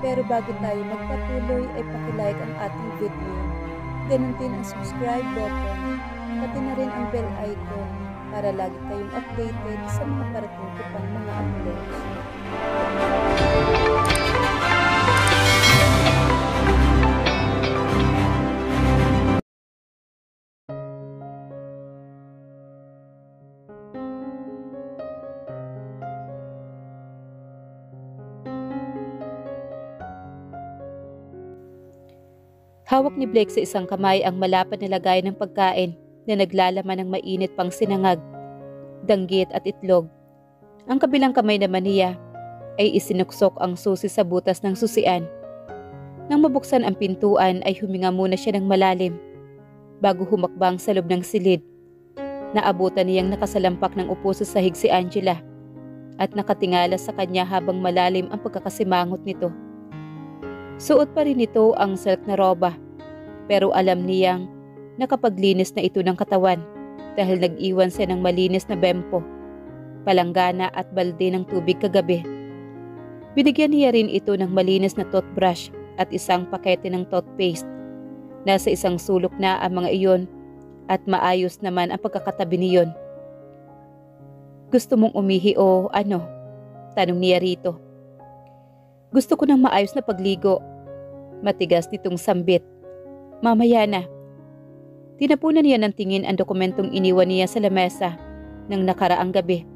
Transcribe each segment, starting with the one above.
Pero bago tayo magpatuloy ay pakilike ang ating video. Ganun din ang subscribe button, pati na rin ang bell icon para lagi kayong updated sa mga parating ko pang mga uploads. Hawak ni Blake sa isang kamay ang malapad na lagayan ng pagkain na naglalaman ng mainit pang sinangag, danggit at itlog. Ang kabilang kamay naman niya ay isinuksok ang susi sa butas ng susian. Nang mabuksan ang pintuan ay huminga muna siya ng malalim bago humakbang sa loob ng silid. Naabutan niyang nakasalampak ng upo sa sahig si Angela at nakatingala sa kanya habang malalim ang pagkakasimangot nito. Suot pa rin ito ang silk na roba, pero alam niyang nakapaglinis na ito ng katawan dahil nag-iwan siya ng malinis na bempo, palanggana at balde ng tubig kagabi. Binigyan niya rin ito ng malinis na toothbrush at isang pakete ng toothpaste. Nasa isang sulok na ang mga iyon at maayos naman ang pagkakatabi niyon. "Gusto mong umihi o ano?" tanong niya rito. "Gusto ko ng maayos na pagligo." Matigas nitong sambit. "Mamaya na." Tinapunan niya ng tingin ang dokumentong iniwan niya sa lamesa ng nakaraang gabi.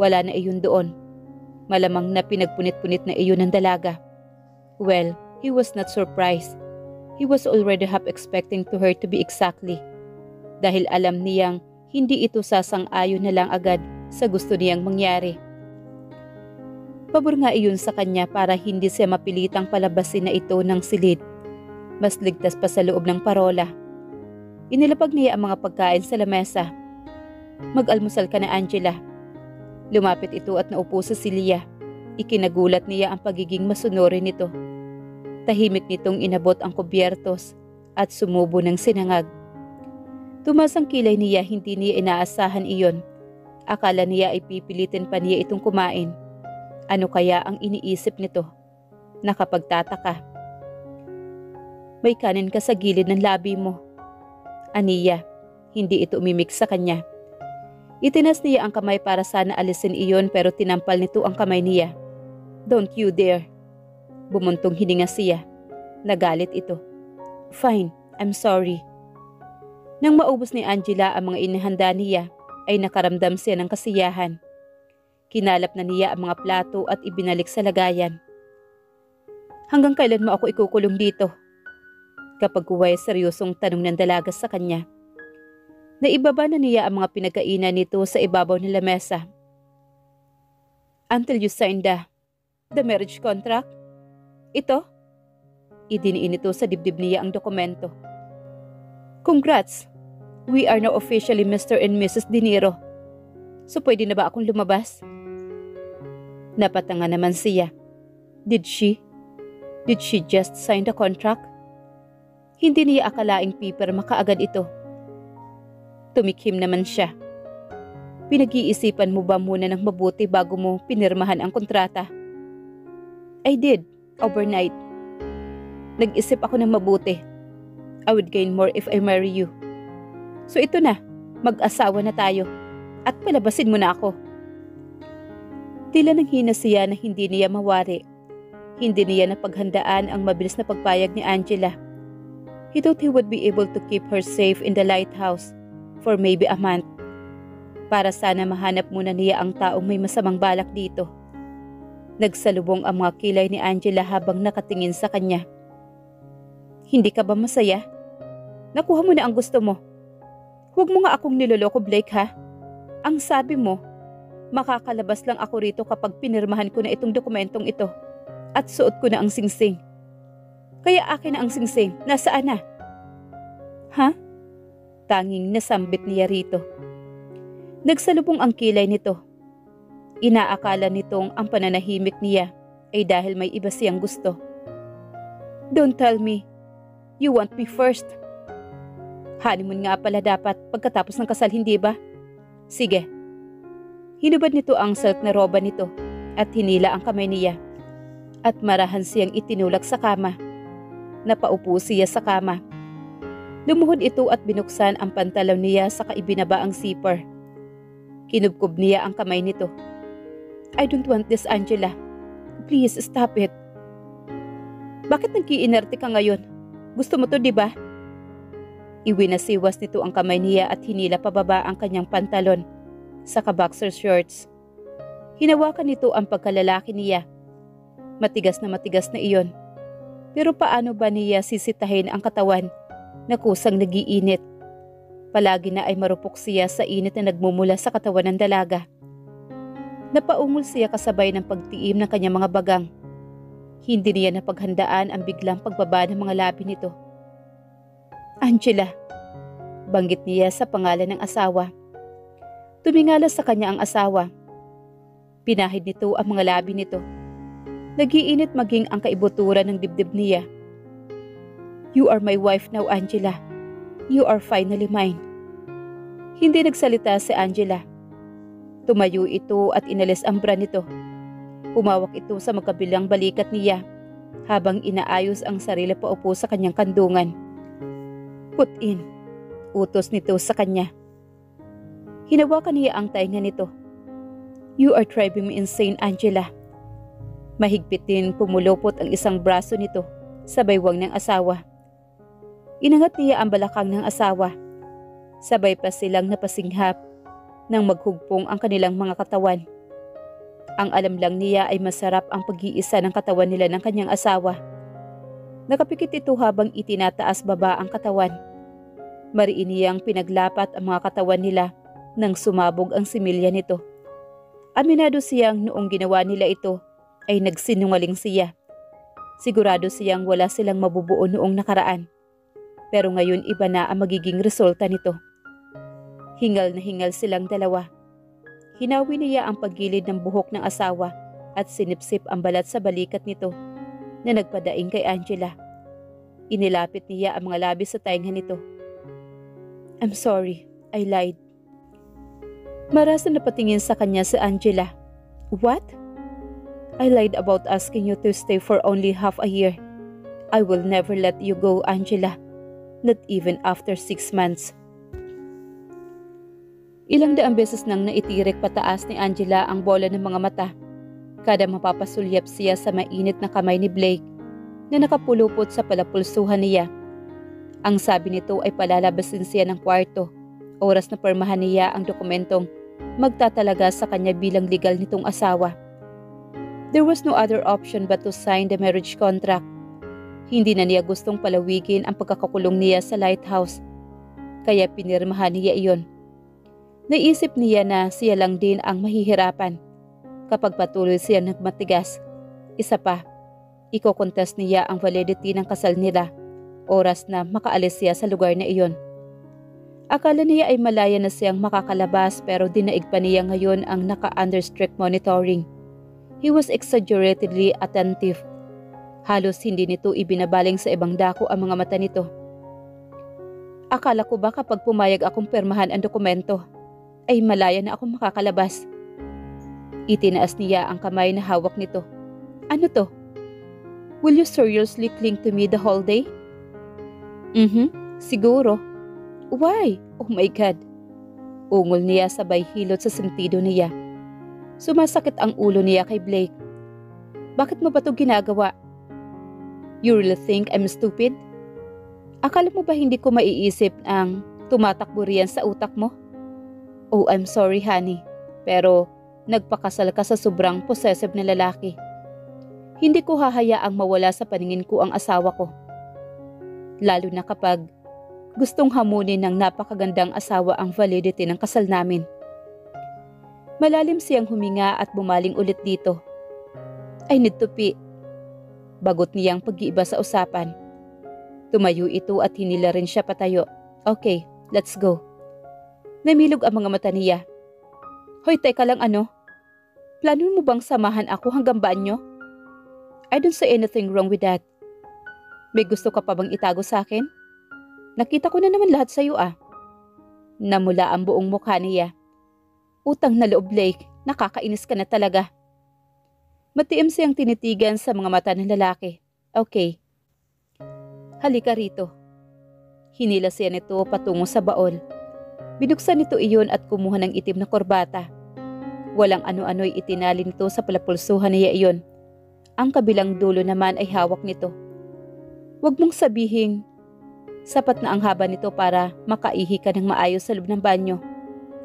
Wala na iyon doon. Malamang na pinagpunit-punit na iyon ng dalaga. Well, he was not surprised. He was already half expecting to her to be exactly. Dahil alam niyang hindi ito sasang-ayon na lang agad sa gusto niyang mangyari. Pabor nga iyon sa kanya para hindi siya mapilitang palabasin na ito ng silid. Mas ligtas pa sa loob ng parola. Inilapag niya ang mga pagkain sa lamesa. "Mag-almusal ka na, Angela." Lumapit ito at naupo sa silya. Ikinagulat niya ang pagiging masunori nito. Tahimik nitong inabot ang kubyertos at sumubo ng sinangag. Tumas ang kilay niya, hindi niya inaasahan iyon. Akala niya ay pipilitin pa niya itong kumain. Ano kaya ang iniisip nito? Nakapagtataka. "May kanin ka sa gilid ng labi mo." Aniya, hindi ito umimik sa kanya. Itinas niya ang kamay para sana alisin iyon pero tinampal nito ang kamay niya. "Don't you dare." Bumuntong hininga siya. Nagalit ito. "Fine, I'm sorry." Nang maubos ni Angela ang mga inihanda niya, ay nakaramdam siya ng kasiyahan. Kinalap na niya ang mga plato at ibinalik sa lagayan. "Hanggang kailan mo ako ikukulong dito?" Kapag huway seryosong tanong ng dalaga sa kanya. Naibaba na niya ang mga pinagkainan nito sa ibabaw ng lamesa. "Until you sign the marriage contract?" "Ito?" Idiniin ito sa dibdib niya ang dokumento. "Congrats! We are now officially Mr. and Mrs. De Niro. So pwede na ba akong lumabas?" Napatanga naman siya. Did she just sign the contract? Hindi niya akalaing pipirma kaagad ito. Tumikhim naman siya. "Pinag-iisipan mo ba muna ng mabuti bago mo pinirmahan ang kontrata?" "I did, overnight. Nag-isip ako ng mabuti. I would gain more if I marry you. So ito na, mag-asawa na tayo. At palabasin mo na ako." Tila nang hina siya na hindi niya mawari. Hindi niya napaghandaan ang mabilis na pagpayag ni Angela. He thought he would be able to keep her safe in the lighthouse for maybe a month. Para sana mahanap muna niya ang taong may masamang balak dito. Nagsalubong ang mga kilay ni Angela habang nakatingin sa kanya. "Hindi ka ba masaya? Nakuha mo na ang gusto mo. Huwag mo nga akong niloloko, Blake, ha? Ang sabi mo, makakalabas lang ako rito kapag pinirmahan ko na itong dokumentong ito at suot ko na ang singsing. Kaya akin na ang singsing. Nasaan na?" "Ha?" Tanging nasambit niya rito. Nagsalubong ang kilay nito. Inaakala nitong ang pananahimik niya ay dahil may iba siyang gusto. "Don't tell me. You want me first. Honeymoon nga pala dapat pagkatapos ng kasal, hindi ba? Sige." Hinubad nito ang silk na roba nito at hinila ang kamay niya. at marahan siyang itinulak sa kama. Napaupo siya sa kama. Lumuhod ito at binuksan ang pantalon niya saka ibinaba ang zipper. Kinubkob niya ang kamay nito. I don't want this, Angela. Please, stop it. Bakit nag-iinerte ka ngayon? Gusto mo to, di ba? Iwinasiwas nito ang kamay niya at hinila pababa ang kanyang pantalon, saka boxer shorts. Hinawakan nito ang pagkalalaki niya. Matigas na iyon. Pero paano ba niya sisitahin ang katawan na kusang nagiinit? Palagi na ay marupok siya sa init na nagmumula sa katawan ng dalaga. Napaungol siya kasabay ng pagtiim ng kanyang mga bagang. Hindi niya napaghandaan ang biglang pagbaba ng mga labi nito. Angela, banggit niya sa pangalan ng asawa. Tumingala sa kanya ang asawa. Pinahid nito ang mga labi nito. Nagiinit maging ang kaibuturan ng dibdib niya. You are my wife now, Angela. You are finally mine. Hindi nagsalita si Angela. Tumayo ito at inalis ang bra nito. Humawak ito sa magkabilang balikat niya habang inaayos ang sarili paupo sa kanyang kandungan. Put in, utos nito sa kanya. Hinawakan niya ang tainga nito. You are driving me insane, Angela. Mahigpit din pumulupot ang isang braso nito sa baywang ng asawa. Inangat niya ang balakang ng asawa. Sabay pa silang napasinghap nang maghugpong ang kanilang mga katawan. Ang alam lang niya ay masarap ang pag-iisa ng katawan nila ng kanyang asawa. Nakapikit ito habang itinataas baba ang katawan. Mariin niyang pinaglapat ang mga katawan nila nang sumabog ang similya nito. Aminado siyang noong ginawa nila ito ay nagsinungaling siya. Sigurado siyang wala silang mabubuo noong nakaraan. Pero ngayon iba na ang magiging resulta nito. Hingal na hingal silang dalawa. Hinawi niya ang paggilid ng buhok ng asawa at sinipsip ang balat sa balikat nito na nagpadaing kay Angela. Inilapit niya ang mga labi sa tainga nito. I'm sorry, I lied. Marasa na patingin sa kanya si Angela. What? I lied about asking you to stay for only half a year. I will never let you go, Angela. Not even after 6 months. Ilang daang beses nang naitirik pataas ni Angela ang bola ng mga mata. Kada mapapasulyap siya sa mainit na kamay ni Blake na nakapulupot sa palapulsuhan niya. Ang sabi nito ay palalabasin siya ng kwarto. Oras na permahan niya ang dokumentong magtatalaga sa kanya bilang legal nitong asawa. There was no other option but to sign the marriage contract. Hindi na niya gustong palawigin ang pagkakakulong niya sa lighthouse. Kaya pinirmahan niya iyon. Naisip niya na siya lang din ang mahihirapan kapag patuloy siya nagmatigas. Isa pa, iko-contest niya ang validity ng kasal nila oras na makaalis siya sa lugar na iyon. Akala niya ay malaya na siyang makakalabas pero dinaig pa niya ngayon ang naka-under strict monitoring. He was exaggeratedly attentive. Halos hindi nito ibinabaling sa ibang dako ang mga mata nito. Akala ko ba kapag pumayag akong permahan ang dokumento, ay malaya na akong makakalabas. Itinaas niya ang kamay na hawak nito. Ano to? Will you seriously cling to me the whole day? Siguro. Why? Oh my God. Ungol niya sabay hilot sa sentido niya. Sumasakit ang ulo niya kay Blake. Bakit mo ba ito ginagawa? You really think I'm stupid? Akala mo ba hindi ko maiisip ang tumatakbo riyan sa utak mo? Oh, I'm sorry, honey. Pero nagpakasal ka sa sobrang possessive na lalaki. Hindi ko hahayaang mawala sa paningin ko ang asawa ko. Lalo na kapag gustong hamunin ng napakagandang asawa ang validity ng kasal namin. Malalim siyang huminga at bumaling ulit dito. I need to pee. Bagot niyang pag-iiba sa usapan. Tumayo ito at hinila rin siya patayo. Okay, let's go. Namilog ang mga mata niya. Hoy, teka lang ano? Plano mo bang samahan ako hanggang banyo? I don't see anything wrong with that. May gusto ka pa bang itago sa akin? Nakita ko na naman lahat sa'yo ah. Namula ang buong mukha niya. Utang na loob, Blake. Nakakainis ka na talaga. Matiim siyang tinitigan sa mga mata ng lalaki. Okay. Halika rito. Hinila siya nito patungo sa baol. Binuksan nito iyon at kumuha ng itim na korbata. Walang ano-ano'y itinali nito sa palapulsuhan niya iyon. Ang kabilang dulo naman ay hawak nito. Huwag mong sabihing sapat na ang haba nito para makaihi ka ng maayos sa loob ng banyo.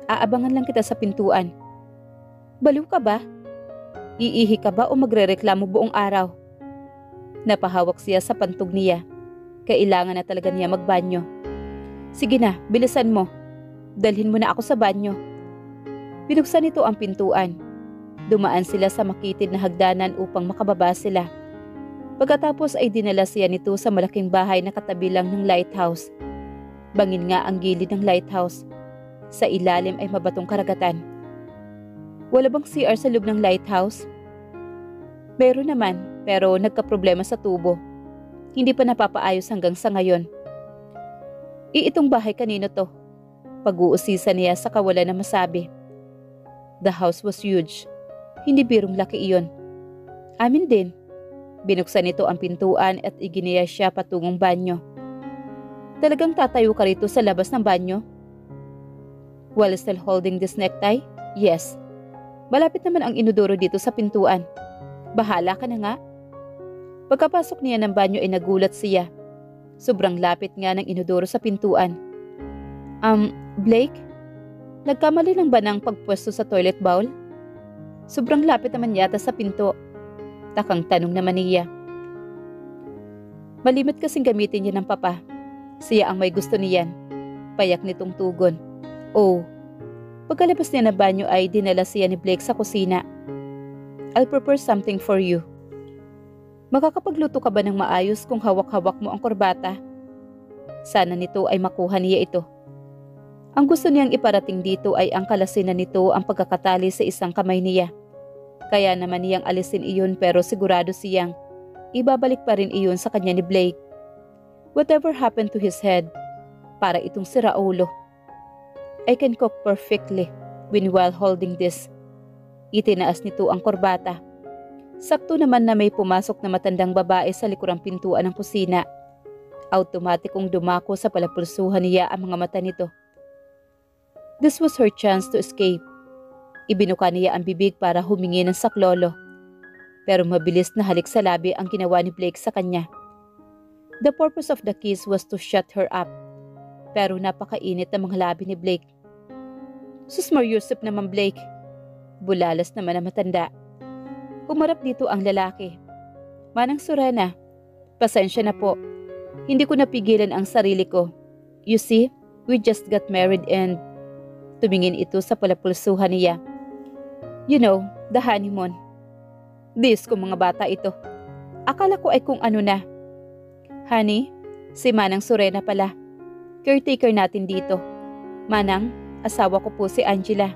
Aabangan lang kita sa pintuan. Baliw ka ba? Iihi ka ba o magrereklamo buong araw? Napahawak siya sa pantog niya. Kailangan na talaga niya magbanyo. Sige na, bilisan mo. Dalhin mo na ako sa banyo. Binuksan nito ang pintuan. Dumaan sila sa makitid na hagdanan upang makababa sila. Pagkatapos ay dinala siya nito sa malaking bahay na katabi lang ng lighthouse. Bangin nga ang gilid ng lighthouse. Sa ilalim ay mabatong karagatan. Wala bang CR sa loob ng lighthouse? Meron naman, pero nagkaproblema sa tubo. Hindi pa napapaayos hanggang sa ngayon. Itong bahay kanino to? Pag-uusisa niya sa kawalan na masabi. The house was huge. Hindi birong laki iyon. Amin din. Binuksan nito ang pintuan at iginiya siya patungong banyo. Talagang tatayo ka rito sa labas ng banyo? While still holding this necktie? Yes. Malapit naman ang inodoro dito sa pintuan. Bahala ka na nga. Pagkapasok niya ng banyo ay nagulat siya. Sobrang lapit nga ng inodoro sa pintuan. Blake? Nagkamali lang ba ng pagpwesto sa toilet bowl? Sobrang lapit naman yata sa pinto. Takang tanong naman niya. Malimit kasing gamitin niya ng papa. Siya ang may gusto niyan. Payak nitong tugon. Oh. Pagkalabas niya ng banyo ay dinala siya ni Blake sa kusina. I'll prepare something for you. Makakapagluto ka ba ng maayos kung hawak-hawak mo ang korbata? Sana nito ay makuha niya ito. Ang gusto niyang iparating dito ay ang kalasinan nito ang pagkakatali sa isang kamay niya. Kaya naman niyang alisin iyon pero sigurado siyang ibabalik pa rin iyon sa kanya ni Blake. Whatever happened to his head, para itong siraulo. I can cook perfectly while holding this. Itinaas nito ang korbata. Sakto naman na may pumasok na matandang babae sa likurang pintuan ng kusina. Automatikong dumako sa palapulsuhan niya ang mga mata nito. This was her chance to escape. Ibinuka niya ang bibig para humingi ng saklolo. Pero mabilis na halik sa labi ang ginawa ni Blake sa kanya. The purpose of the kiss was to shut her up. Pero napakainit ng mga labi ni Blake. Susmar Yusuf naman Blake. Bulalas naman ang matanda. Humarap dito ang lalaki. Manang Surena, pasensya na po. Hindi ko napigilan ang sarili ko. You see, we just got married and... Tumingin ito sa palapulsuhan niya. You know, the honeymoon. Dis ko mga bata ito. Akala ko ay kung ano na. Honey, si Manang Surena pala. Caretaker natin dito. Manang, asawa ko po si Angela.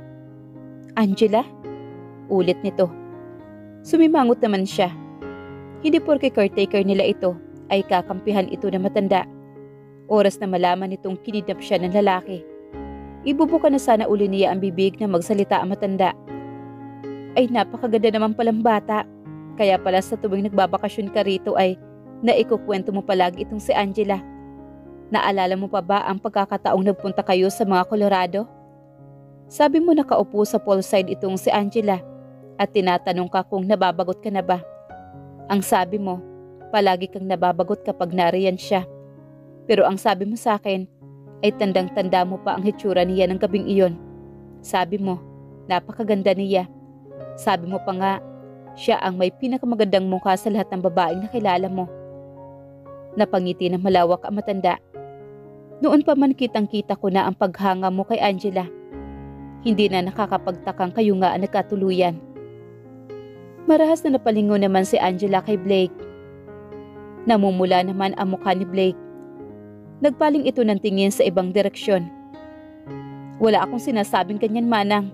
Angela? Ulit nito. Sumimangot naman siya. Hindi porke caretaker nila ito ay kakampihan ito na matanda. Oras na malaman nitong kinidnap siya ng lalaki. Ibubuka na sana uli niya ang bibig na magsalita ang matanda. Ay napakaganda naman palang bata. Kaya pala sa tuwing nagbabakasyon ka rito ay naikukwento mo palagi itong si Angela. Naalala mo pa ba ang pagkakataong nagpunta kayo sa mga Colorado? Sabi mo nakaupo sa poolside itong si Angela at tinatanong ka kung nababagot ka na ba. Ang sabi mo, palagi kang nababagot kapag nariyan siya. Pero ang sabi mo sa akin ay tandang-tanda mo pa ang hitsura niya ng gabing iyon. Sabi mo, napakaganda niya. Sabi mo pa nga, siya ang may pinakamagandang mukha sa lahat ng babaeng nakilala mo. Napangiti ng malawak ang matanda. Noon pa man kitang-kita ko na ang paghanga mo kay Angela. Hindi na nakakapagtakang kayo nga ang nagkatuluyan. Marahas na napalingon naman si Angela kay Blake. Namumula naman ang mukha ni Blake. Nagpaling ito ng tingin sa ibang direksyon. Wala akong sinasabing kanyan, Manang.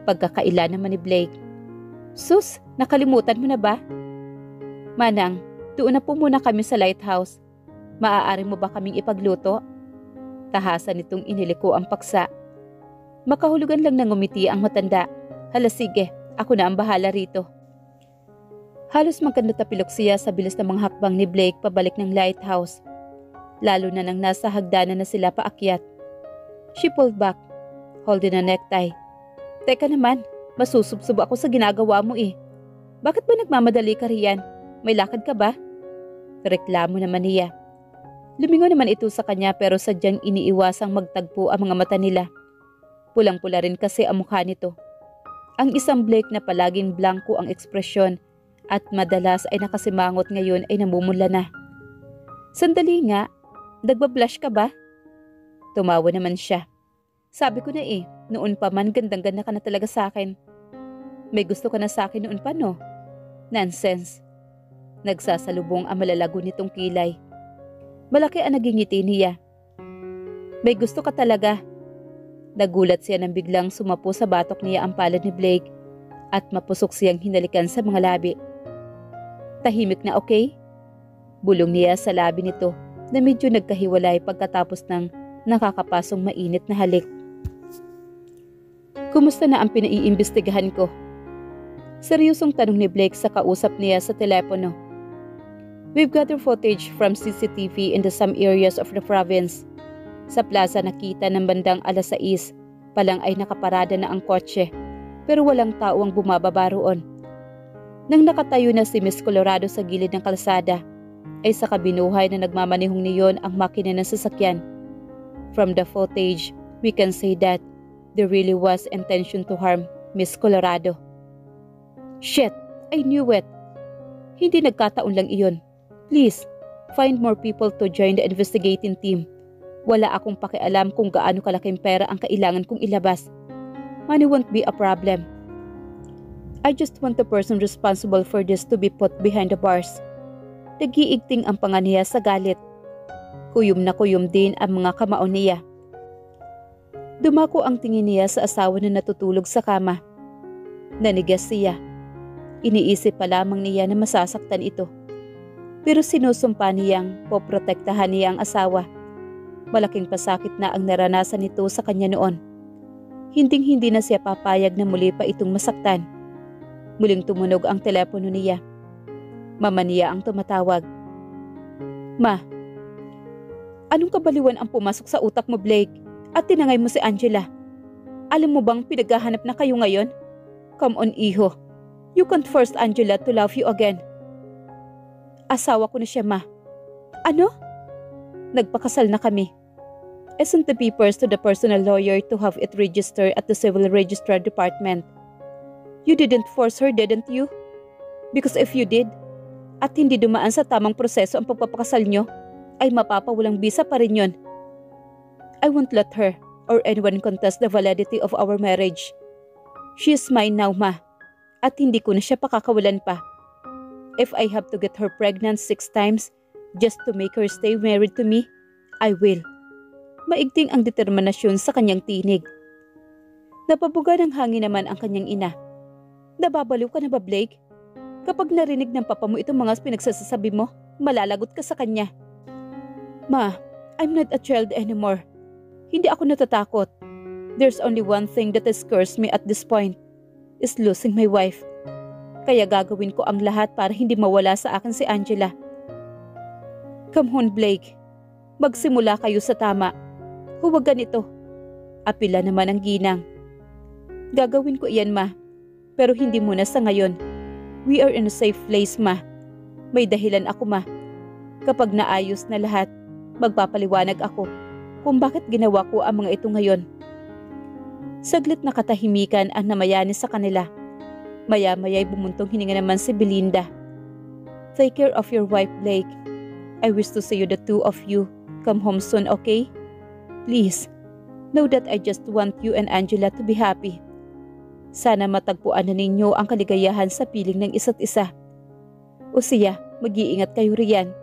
Pagkakaila naman ni Blake. Sus, nakalimutan mo na ba? Manang, doon na po muna kami sa lighthouse. Maaari mo ba kaming ipagluto? Tahasan nitong iniliko ang paksa. Makahulugan lang ng ngumiti ang matanda. Hala sige, ako na ang bahala rito. Halos magkandatapilok siya sa bilis ng mga hakbang ni Blake pabalik ng lighthouse. Lalo na nang nasa hagdanan na sila paakyat. She pulled back, holding a necktie. Teka naman, masusubsob ako sa ginagawa mo eh. Bakit ba nagmamadali ka riyan? May lakad ka ba? Reklamo naman niya. Lumingon naman ito sa kanya pero sadyang iniiwasang magtagpo ang mga mata nila. Pulang-pula rin kasi ang mukha nito. Ang isang Blake na palaging blanko ang ekspresyon at madalas ay nakasimangot ngayon ay namumula na. Sandali nga, nagbablush ka ba? Tumawa naman siya. Sabi ko na eh, noon pa man gandang-ganda ka na talaga sa akin. May gusto ka na sa akin noon pa no? Nonsense. Nagsasalubong ang malalago nitong kilay. Malaki ang naging ngiti niya. May gusto ka talaga. Nagulat siya nang biglang sumapo sa batok niya ang palad ni Blake at mapusok siyang hinalikan sa mga labi. Tahimik na okay? Bulong niya sa labi nito na medyo nagkahiwalay pagkatapos ng nakakapasong mainit na halik. Kumusta na ang pinaiimbestigahan ko? Seryosong tanong ni Blake sa kausap niya sa telepono. We've gathered footage from CCTV in some areas of the province. Sa plaza nakita ng bandang 6:00 pa lang ay nakaparada na ang kotse pero walang tao ang bumababa roon. Nang nakatayo na si Miss Colorado sa gilid ng kalsada ay saka binuhay na nagmamanehong niyon ang makina ng sasakyan. From the footage, we can say that there really was intention to harm Miss Colorado. Shit! I knew it! Hindi nagkataon lang iyon. Please, find more people to join the investigating team. Wala akong pakialam kung gaano kalaking pera ang kailangan kong ilabas. Money won't be a problem. I just want the person responsible for this to be put behind the bars. Nagiigting ang panga niya sa galit. Kuyom na kuyom din ang mga kamao niya. Dumako ang tingin niya sa asawa na natutulog sa kama. Nanigas siya. Iniisip pa lamang niya na masasaktan ito. Pero sinusumpa niyang poprotektahan niya ang asawa. Malaking pasakit na ang naranasan nito sa kanya noon. Hinding-hindi na siya papayag na muli pa itong masaktan. Muling tumunog ang telepono niya. Mama niya ang tumatawag. Ma, anong kabaliwan ang pumasok sa utak mo, Blake? At tinangay mo si Angela. Alam mo bang pinaghahanap na kayo ngayon? Come on, iho. You can't force Angela to love you again. Asawa ko na siya, ma. Ano? Nagpakasal na kami. I sent the papers to the personal lawyer to have it registered at the Civil Registrar Department. You didn't force her, didn't you? Because if you did, at hindi dumaan sa tamang proseso ang pagpapakasal nyo, ay mapapawalang bisa pa rin yun. I won't let her or anyone contest the validity of our marriage. She is mine now, ma. At hindi ko na siya pakakawalan pa. If I have to get her pregnant 6 times just to make her stay married to me, I will. Maigting ang determinasyon sa kanyang tinig. Napabuga ng hangin naman ang kanyang ina. Nababaliw ka na ba, Blake? Kapag narinig ng papa mo itong mga pinagsasabi mo, malalagot ka sa kanya. Ma, I'm not a child anymore. Hindi ako natatakot. There's only one thing that scares me at this point, is losing my wife. Kaya gagawin ko ang lahat para hindi mawala sa akin si Angela. Come on, Blake. Magsimula kayo sa tama. Huwag ganito. Apila naman ang ginang. Gagawin ko iyan, ma. Pero hindi muna sa ngayon. We are in a safe place, ma. May dahilan ako, ma. Kapag naayos na lahat, magpapaliwanag ako kung bakit ginawa ko ang mga ito ngayon. Saglit na katahimikan ang namayani sa kanila. Maya-maya'y bumuntong hininga naman si Belinda. Take care of your wife, Blake. I wish to see you, the two of you, come home soon, okay? Please, know that I just want you and Angela to be happy. Sana matagpuan na ninyo ang kaligayahan sa piling ng isa't isa. O siya, mag-iingat kayo riyan.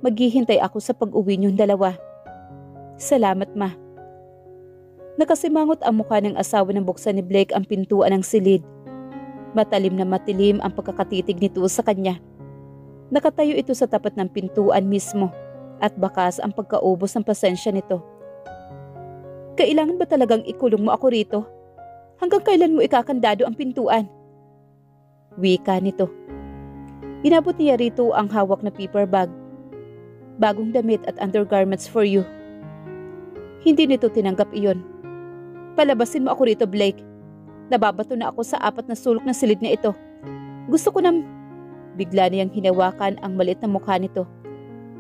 Maghihintay ako sa pag-uwi niyong dalawa. Salamat, ma. Nakasimangot ang mukha ng asawa ng buksan ni Blake ang pintuan ng silid. Matalim na matilim ang pagkakatitig nito sa kanya. Nakatayo ito sa tapat ng pintuan mismo at bakas ang pagkaubos ng pasensya nito. Kailangan ba talagang ikulong mo ako rito? Hanggang kailan mo ikakandado ang pintuan? Wika nito. Inabot niya rito ang hawak na paper bag. Bagong damit at undergarments for you. Hindi nito tinanggap iyon. Palabasin mo ako rito, Blake. Nababato na ako sa 4 na sulok na silid na ito. Gusto ko na... Bigla niyang hinawakan ang maliit na mukha nito.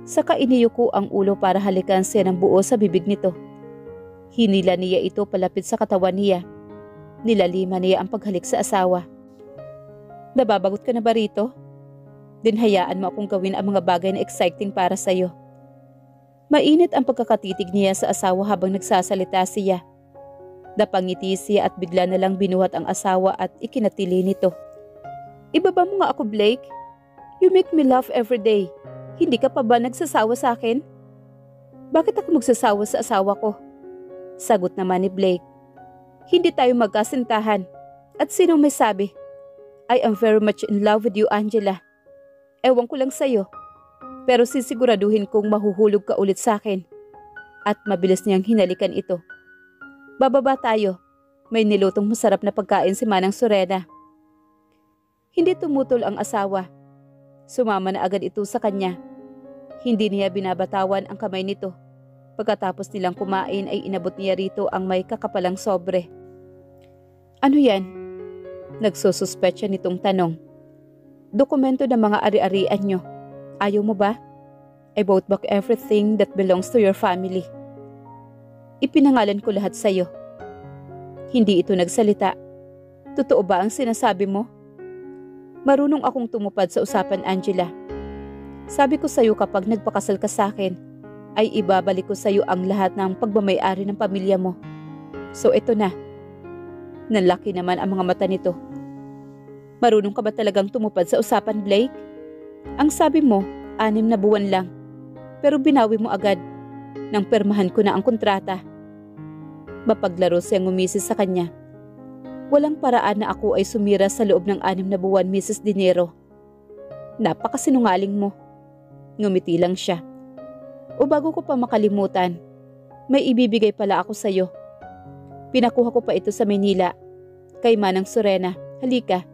Saka iniyuko ang ulo para halikan siya ng buo sa bibig nito. Hinila niya ito palapit sa katawan niya. Nilalima niya ang paghalik sa asawa. Nababagot ka na ba rito? Dinhayaan mo akong gawin ang mga bagay na exciting para sa'yo. Mainit ang pagkakatitig niya sa asawa habang nagsasalita siya. Napangiti siya at bigla na lang binuhat ang asawa at ikinatili nito. Ibaba mo nga ako, Blake. You make me laugh every day. Hindi ka pa ba nagsasawa sa akin? Bakit ako magsasawa sa asawa ko? Sagot naman ni Blake. Hindi tayo magkasintahan. At sino may sabi? I am very much in love with you, Angela. Ewan ko lang sa'yo. Pero sisiguraduhin kong mahuhulog ka ulit sa akin. At mabilis niyang hinalikan ito. Bababa tayo. May nilutong masarap na pagkain si Manang Surena. Hindi tumutol ang asawa. Sumama na agad ito sa kanya. Hindi niya binabatawan ang kamay nito. Pagkatapos nilang kumain ay inabot niya rito ang may kakapalang sobre. Ano yan? Nagsususpetsa nitong tanong. Dokumento ng mga ari-arian nyo. Ayaw mo ba? I bought back everything that belongs to your family. Ipinangalan ko lahat sa'yo. Hindi ito nagsalita. Totoo ba ang sinasabi mo? Marunong akong tumupad sa usapan, Angela. Sabi ko sa'yo kapag nagpakasal ka sa akin, ay ibabalik ko sa'yo ang lahat ng pagmamay-ari ng pamilya mo. So ito na. Nalaki naman ang mga mata nito. Marunong ka ba talagang tumupad sa usapan, Blake? Ang sabi mo, 6 na buwan lang. Pero binawi mo agad nang permahan ko na ang kontrata. Mapaglaro siyang umisis sa kanya. Walang paraan na ako ay sumira sa loob ng 6 na buwan, Mrs. Dinero. Napakasinungaling mo. Ngumiti lang siya. O bago ko pa makalimutan, may ibibigay pala ako sa'yo. Pinakuha ko pa ito sa Manila. Kay Manang Surena. Halika.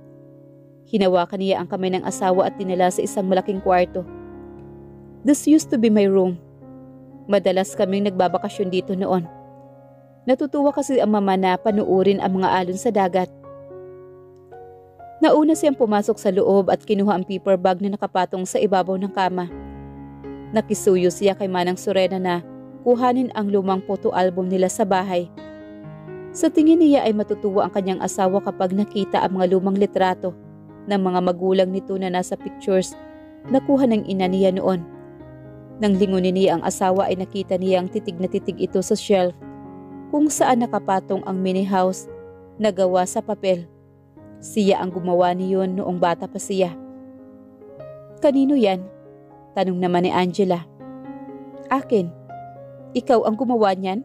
Hinawakan niya ang kamay ng asawa at dinala sa isang malaking kwarto. This used to be my room. Madalas kaming nagbabakasyon dito noon. Natutuwa kasi ang mama na panuurin ang mga alon sa dagat. Nauna siyang pumasok sa loob at kinuha ang paper bag na nakapatong sa ibabaw ng kama. Nakisuyo siya kay Manang Surena na kuhanin ang lumang photo album nila sa bahay. Sa tingin niya ay matutuwa ang kanyang asawa kapag nakita ang mga lumang litrato ng mga magulang nito na nasa pictures na kuha ng ina niya noon. Nang lingunin niya ang asawa ay nakita niyang titig na titig ito sa shelf kung saan nakapatong ang mini house na gawa sa papel. Siya ang gumawa niyon noong bata pa siya. Kanino yan? Tanong naman ni Angela. Akin. Ikaw ang gumawa niyan?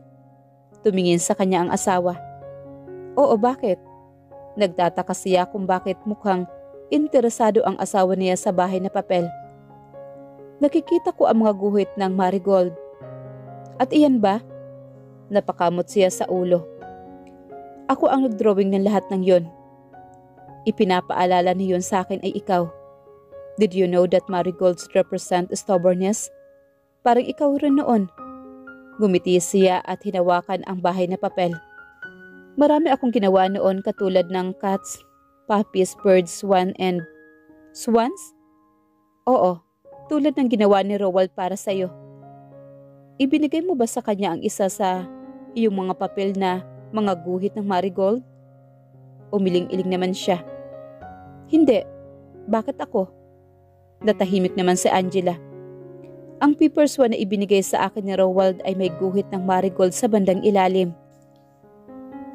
Tumingin sa kanya ang asawa. Oo, bakit? Nagtataka siya kung bakit mukhang interesado ang asawa niya sa bahay na papel. Nakikita ko ang mga guhit ng marigold. At iyan ba? Napakamot siya sa ulo. Ako ang nagdrawing ng lahat ng yon. Ipinapaalala niyon sa akin ay ikaw. Did you know that marigolds represent stubbornness? Parang ikaw rin noon. Gumiti siya at hinawakan ang bahay na papel. Marami akong ginawa noon katulad ng cats, puppies, birds, swan and... Swans? Oo, tulad ng ginawa ni Rowald para sa'yo. Ibinigay mo ba sa kanya ang isa sa iyong mga papel na mga guhit ng marigold? Umiling-iling naman siya. Hindi. Bakit ako? Natahimik naman si Angela. Ang paper swan na ibinigay sa akin ni Rowald ay may guhit ng marigold sa bandang ilalim.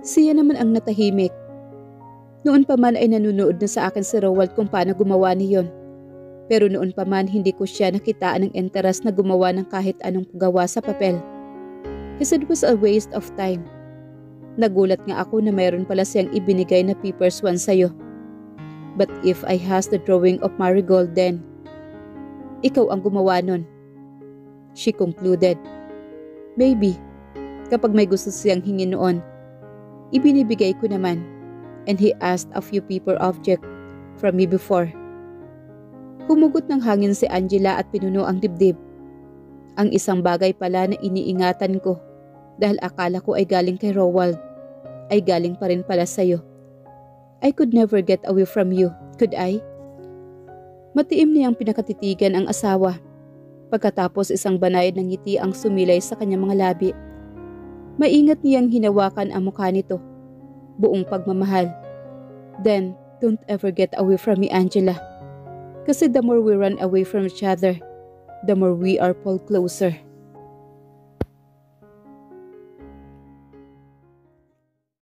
Siya naman ang natahimik. Noon pa man ay nanunood na sa akin si Rowald kung paano gumawa niyon. Pero noon pa man hindi ko siya nakitaan ng interes na gumawa ng kahit anong gawa sa papel. He said it was a waste of time. Nagulat nga ako na mayroon pala siyang ibinigay na paper swan sa'yo. But if I has the drawing of marigold then, ikaw ang gumawa nun. She concluded. Maybe, kapag may gusto siyang hingin noon, ibinibigay ko naman, and he asked a few paper object from me before. Humugot ng hangin si Angela at pinuno ang dibdib. Ang isang bagay pala na iniingatan ko dahil akala ko ay galing kay Rowald ay galing pa rin pala sa'yo. I could never get away from you, could I? Matiim niyang pinakatitigan ang asawa. Pagkatapos isang banayad ng ngiti ang sumilay sa kanyang mga labi. Maingat niyang hinawakan ang mukha nito. Buong pagmamahal. Then, don't ever get away from me, Angela. Kasi the more we run away from each other, the more we are pulled closer.